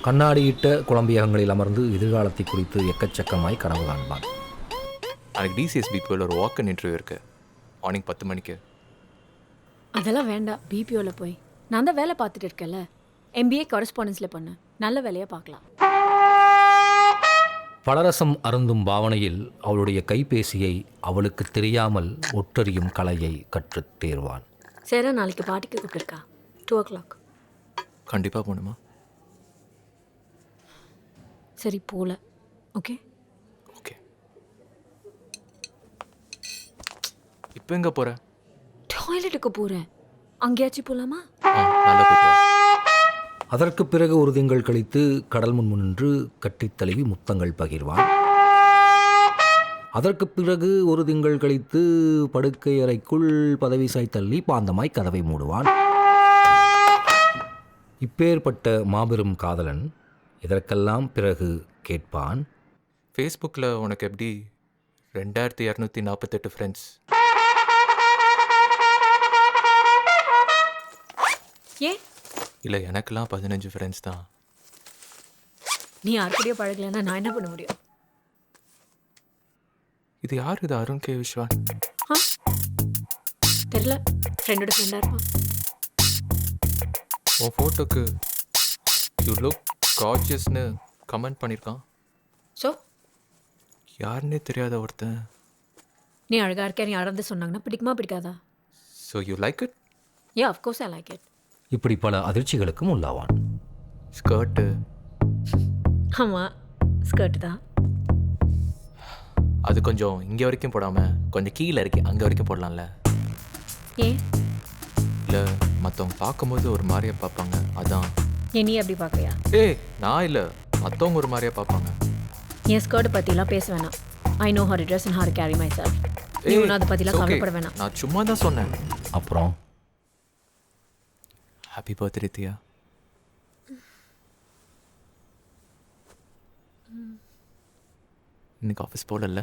கண்ணாடியிட்ட குழம்பியகங்களில் அமர்ந்து எதிர்காலத்தை குறித்து எக்கச்சக்கமாய் கனவு காண்பான். எனக்கு டிசிஎஸ்பிபியில் ஒரு வாக்கன் இன்டர்வியூ இருக்கு மார்னிங் 10 மணிக்கு. அதெல்லாம் வேண்டாம். பிபிஓவில் போய் நான் தான் வேலை பார்த்துட்டு இருக்கேன்ல. MBA கரஸ்பாண்டன்ஸில் பண்ணேன். நல்ல வேலையாக பார்க்கலாம். பலரசம் அருந்தும் பாவனையில் அவளுடைய கைபேசியை அவளுக்கு தெரியாமல் ஒற்றறியும் கலையை கற்றுத் தேர்வான். சரி, நாளைக்கு பார்ட்டிக்கு கூப்பிட்டுருக்கா 2 o'clock. கண்டிப்பாக போகணுமா? சரி, போகல. Okay okay. இப்போ எங்கே போகிற? டாய்லெட்டுக்கு போகிறேன். அங்கேயாச்சும் போகலாமா? நல்லா போயிட்டு வா. அதற்கு பிறகு ஒரு திங்கள் கழித்து கடல் முன் நின்று கட்டித் தழுவி முத்தங்கள் பகிர்வான். அதற்கு பிறகு ஒரு திங்கள் கழித்து படுக்கை அறைக்குள் பதவிசாய் தள்ளி பாந்தமாய் கதவை மூடுவான். இப்பேற்பட்ட மாபெரும் காதலன் இதற்கெல்லாம் பிறகு கேட்பான், ஃபேஸ்புக்கில் உனக்கு எப்படி 2248 ஃப்ரெண்ட்ஸ்? ஏன் இல்லை, எனக்கெல்லாம் 15 ஃப்ரெண்ட்ஸ் தான். நீ யாருக்கூடயோ பழகலைன்னா நான் என்ன பண்ண முடியும்? இது யார்? இது அருண் கே விஸ்வான். தெரியல, ஃப்ரெண்டோட ஃப்ரெண்டாக இருப்பான். உன் ஃபோட்டோக்கு யூ லுக் கார்ஜியஸ்னு கமெண்ட் பண்ணியிருக்கான். ஸோ யாருன்னே தெரியாத ஒருத்தன். நீ அழகாக இருக்க, நீ யாராவது சொன்னாங்கன்னா பிடிக்குமா பிடிக்காதா? So you like it? Yeah, of course I like it. இப்படி பல அதிர்ச்சிகளுக்கும் உள்ளாவான். ஸ்கர்ட்டு ஆமாம், ஸ்கர்ட் தான். அது கொஞ்சம் இங்கே வரைக்கும் போடாமல் கொஞ்சம் கீழே இருக்கு, அங்கே வரைக்கும் போடலாம்ல? ஏன்? இல்லை, மற்றவங்க பார்க்கும்போது ஒரு மாதிரியா பார்ப்பாங்க, அதான். ஏன் நீ அப்படி பார்க்குறியா? ஏய், நான் இல்லை, மற்றவங்க ஒரு மாதிரியா பார்ப்பாங்க. என் ஸ்கர்ட் பற்றிலாம் பேச வேணாம். I know how to dress and how to carry myself. நீ ஒன்றும் அதை பற்றிலாம் கவலைப்பட வேணாம். நான் சும்மா தான் சொன்னேன். அப்புறம் ஹாப்பி பர்த்டே தியா. இன்னைக்கு ஆஃபீஸ் போகல?